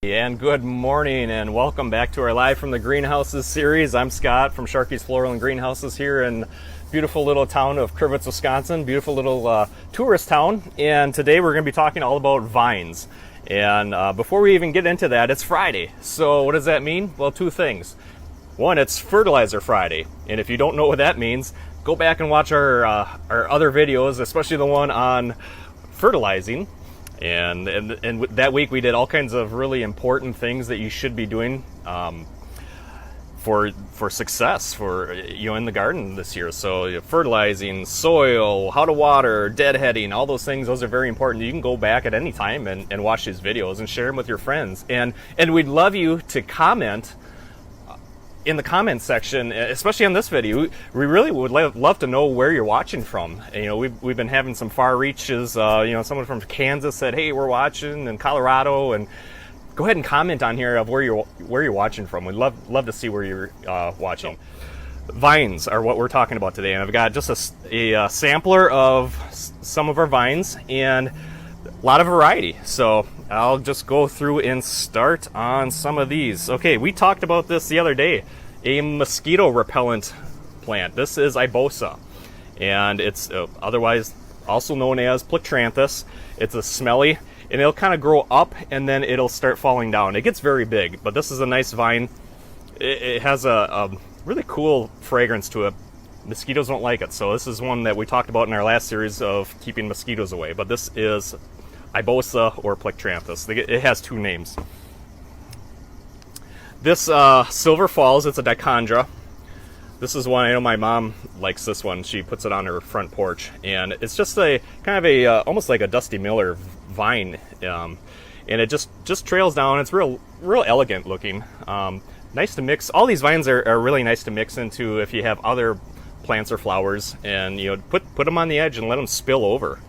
And good morning and welcome back to our Live from the Greenhouses series. I'm Scott from Sharkey's Floral and Greenhouses here in beautiful little town of Crivitz, Wisconsin. Beautiful little tourist town. And today we're going to be talking all about vines. And before we even get into that, it's Friday. So what does that mean? Well, two things. One, it's Fertilizer Friday. And if you don't know what that means, go back and watch our other videos, especially the one on fertilizing. And that week we did all kinds of really important things that you should be doing for success in the garden this year. So fertilizing, soil, how to water, deadheading, all those things. Those are very important. You can go back at any time and watch these videos and share them with your friends. And we'd love you to comment in the comments section, especially on this video. We really would love to know where you're watching from. We've been having some far reaches. Someone from Kansas said, "Hey, we're watching," in Colorado, and go ahead and comment on here of where you're watching from. We'd love to see where you're watching. Vines are what we're talking about today, and I've got just a sampler of some of our vines and a lot of variety. So I'll just go through and start on some of these. Okay, we talked about this the other day, a mosquito repellent plant. This is Ibosa, and it's otherwise also known as Plectranthus. It's a smelly, and it'll kind of grow up and then it'll start falling down. It gets very big, but this is a nice vine. It has a really cool fragrance to it. Mosquitoes don't like it, so this is one that we talked about in our last series of keeping mosquitoes away. But this is Ibosa or Plectranthus. It has two names. This Silver Falls, it's a Dichondra. This is one, I know my mom likes this one. She puts it on her front porch, and it's just a kind of almost like a Dusty Miller vine, and it just trails down. It's real elegant looking. Nice to mix. All these vines are really nice to mix into if you have other plants or flowers, and put them on the edge and let them spill over.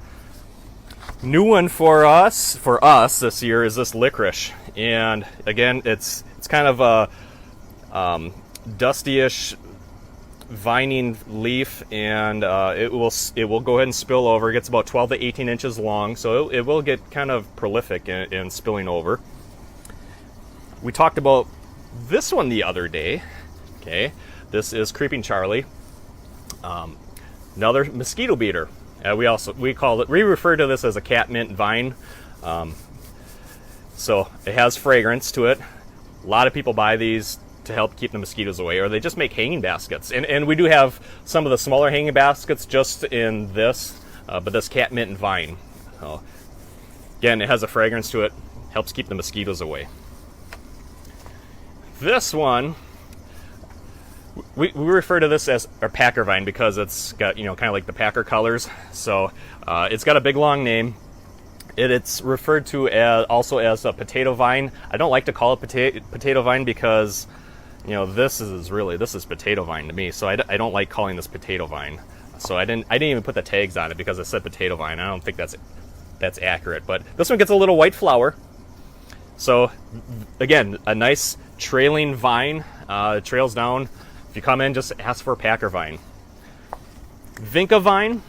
New one for us this year is this Licorice, and again it's kind of a dusty-ish vining leaf, and it will go ahead and spill over. It gets about 12 to 18 inches long, so it will get kind of prolific in spilling over. We talked about this one the other day. Okay, this is Creeping Charlie, another mosquito beater. We refer to this as a catmint vine. So it has fragrance to it. A lot of people buy these to help keep the mosquitoes away, or they just make hanging baskets. And we do have some of the smaller hanging baskets just in this, but this catmint and vine. So again, it has a fragrance to it, helps keep the mosquitoes away. This one, we refer to this as our Packer vine because it's got kind of like the Packer colors. So it's got a big long name. It's referred to also as a potato vine. I don't like to call it potato vine because this is potato vine to me. So I don't like calling this potato vine. So I didn't even put the tags on it because it said potato vine. I don't think that's accurate. But this one gets a little white flower. So again, a nice trailing vine. It trails down. If you come in, just ask for a Packer vine. Vinca Vine.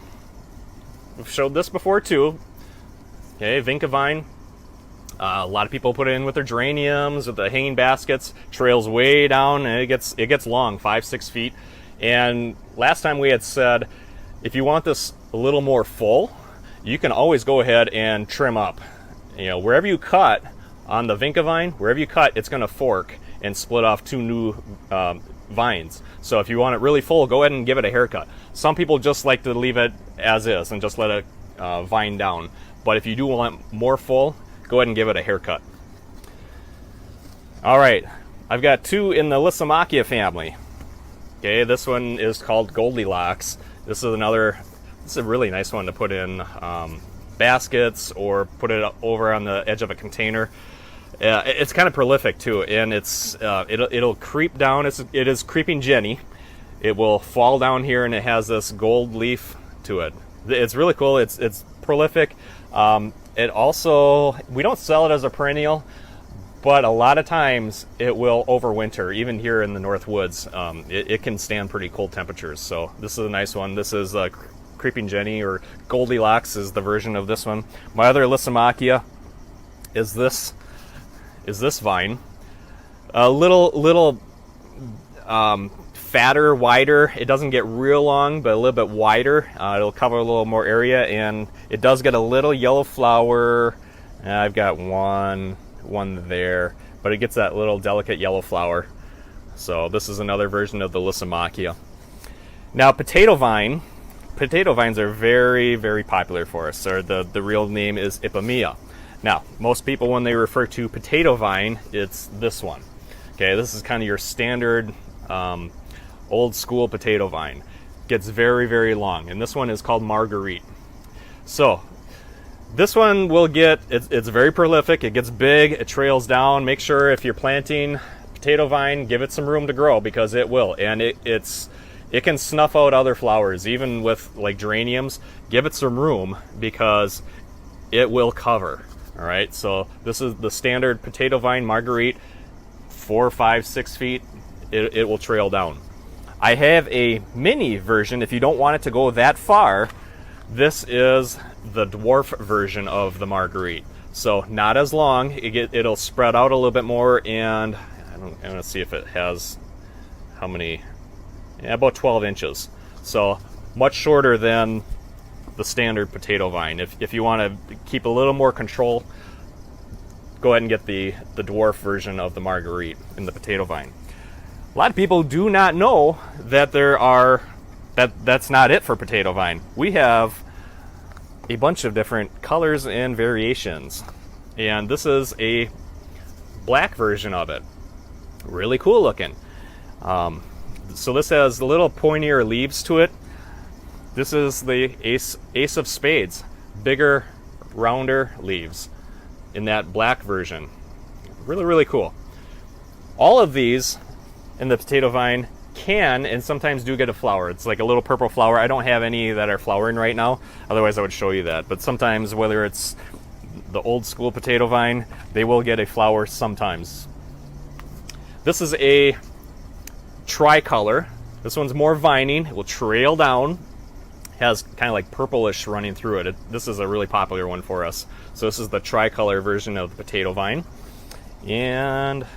We've showed this before too. Okay, Vinca Vine. A lot of people put it in with their geraniums, with the hanging baskets. Trails way down, and it gets long, 5-6 feet. And last time we had said, if you want this a little more full, you can always go ahead and trim up. Wherever you cut on the Vinca Vine, wherever you cut, it's going to fork and split off two new vines. So if you want it really full, go ahead and give it a haircut. Some people just like to leave it as is and just let it vine down. But if you do want more full, go ahead and give it a haircut. All right, I've got two in the Lysimachia family. Okay, this one is called Goldilocks. This is a really nice one to put in baskets or put it over on the edge of a container. It's kind of prolific too, and it'll creep down. It is creeping Jenny. It will fall down here, and it has this gold leaf to it. It's really cool. It's prolific. It also, we don't sell it as a perennial, but a lot of times it will overwinter, even here in the North Woods. It can stand pretty cold temperatures. So this is a nice one. This is Creeping Jenny, or Goldilocks is the version of this one. My other Lysimachia is this. is this vine. A little fatter, wider. It doesn't get real long, but a little bit wider. It'll cover a little more area, and it does get a little yellow flower. I've got one there, but it gets that little delicate yellow flower. So this is another version of the Lysimachia. Now, potato vines are very, very popular for us. So the real name is Ipomea. Now, most people, when they refer to potato vine, it's this one. Okay, this is kind of your standard old school potato vine. Gets very, very long, and this one is called Marguerite. So this one will get, it's very prolific. It gets big, it trails down. Make sure if you're planting potato vine, give it some room to grow, because it will, and it can snuff out other flowers, even with like geraniums. Give it some room because it will cover. All right, so this is the standard potato vine Marguerite, 4, 5, 6 feet. It will trail down. I have a mini version if you don't want it to go that far. This is the dwarf version of the Marguerite. So not as long. It'll spread out a little bit more, and I'm going to see if it has how many. Yeah, about 12 inches. So much shorter than the standard potato vine. If you want to keep a little more control, go ahead and get the dwarf version of the Marguerite in the potato vine. A lot of people do not know that that's not it for potato vine. We have a bunch of different colors and variations, and this is a black version of it. Really cool looking. So this has a little pointier leaves to it. This is the Ace of Spades, bigger, rounder leaves in that black version. Really, really cool. All of these in the potato vine can and sometimes do get a flower. It's like a little purple flower. I don't have any that are flowering right now, otherwise I would show you that. But sometimes, whether it's the old school potato vine, they will get a flower sometimes. This is a tricolor. This one's more vining. It will trail down. Has kind of like purplish running through it. This is a really popular one for us. So this is the tricolor version of the potato vine. And I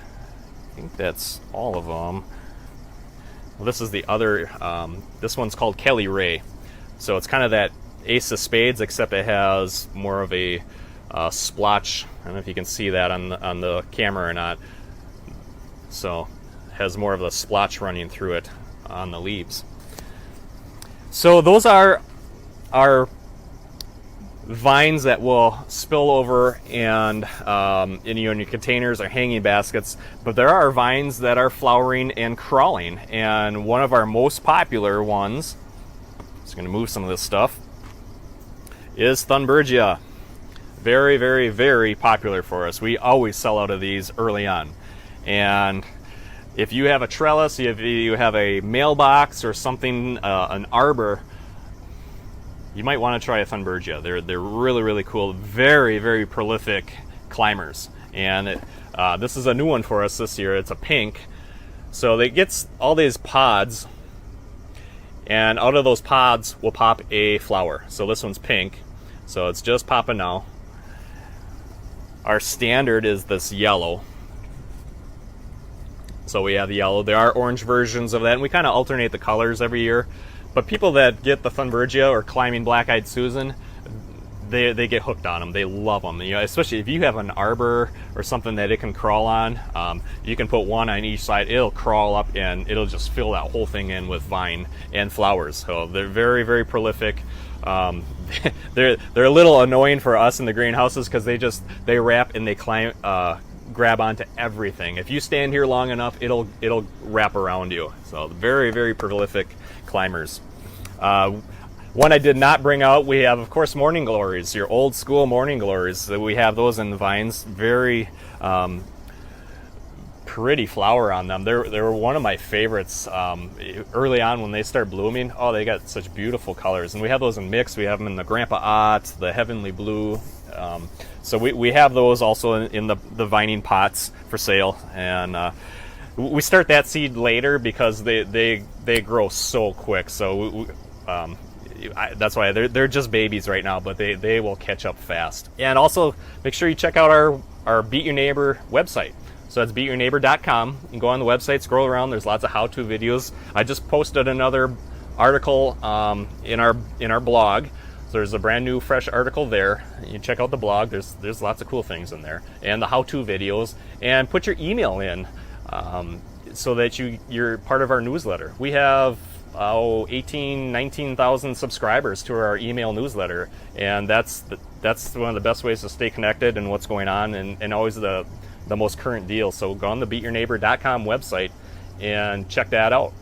think that's all of them. Well, this is the other, this one's called Kelly Ray. So it's kind of that Ace of Spades, except it has more of a splotch. I don't know if you can see that on the camera or not. So it has more of a splotch running through it on the leaves. So those are our vines that will spill over and in your containers or hanging baskets, but there are vines that are flowering and crawling, and one of our most popular ones, just going to move some of this stuff, is Thunbergia. Very, very, very popular for us. We always sell out of these early on, and if you have a trellis, if you have a mailbox or something, an arbor, you might want to try a Thunbergia. They're really, really cool. Very, very prolific climbers. And this is a new one for us this year. It's a pink. So it gets all these pods, and out of those pods will pop a flower. So this one's pink. So it's just popping now. Our standard is this yellow. So we have the yellow. There are orange versions of that, and we kind of alternate the colors every year. But people that get the Thunbergia or climbing Black-Eyed Susan, they get hooked on them. They love them. You know, especially if you have an arbor or something that it can crawl on. You can put one on each side. It'll crawl up and it'll just fill that whole thing in with vine and flowers. So they're very, very prolific. They're a little annoying for us in the greenhouses because they wrap and they climb. Grab onto everything. If you stand here long enough, it'll wrap around you. So very, very prolific climbers. One I did not bring out, we have, of course, morning glories, your old school morning glories. So we have those in the vines. Very pretty flower on them. They were one of my favorites early on when they start blooming. Oh, they got such beautiful colors. And we have those in mix. We have them in the Grandpa Ott, the Heavenly Blue. So we have those also in the vining pots for sale. And we start that seed later because they grow so quick. So that's why they're just babies right now, but they will catch up fast. And also make sure you check out our Beat Your Neighbor website. So that's beatyourneighbor.com. You can go on the website, scroll around. There's lots of how-to videos. I just posted another article in our blog. So there's a brand new, fresh article there. You check out the blog. There's lots of cool things in there, and the how-to videos. And put your email in so that you're part of our newsletter. We have 19,000 subscribers to our email newsletter, and that's one of the best ways to stay connected and what's going on, and always the most current deal. So go on the beatyourneighbor.com website and check that out.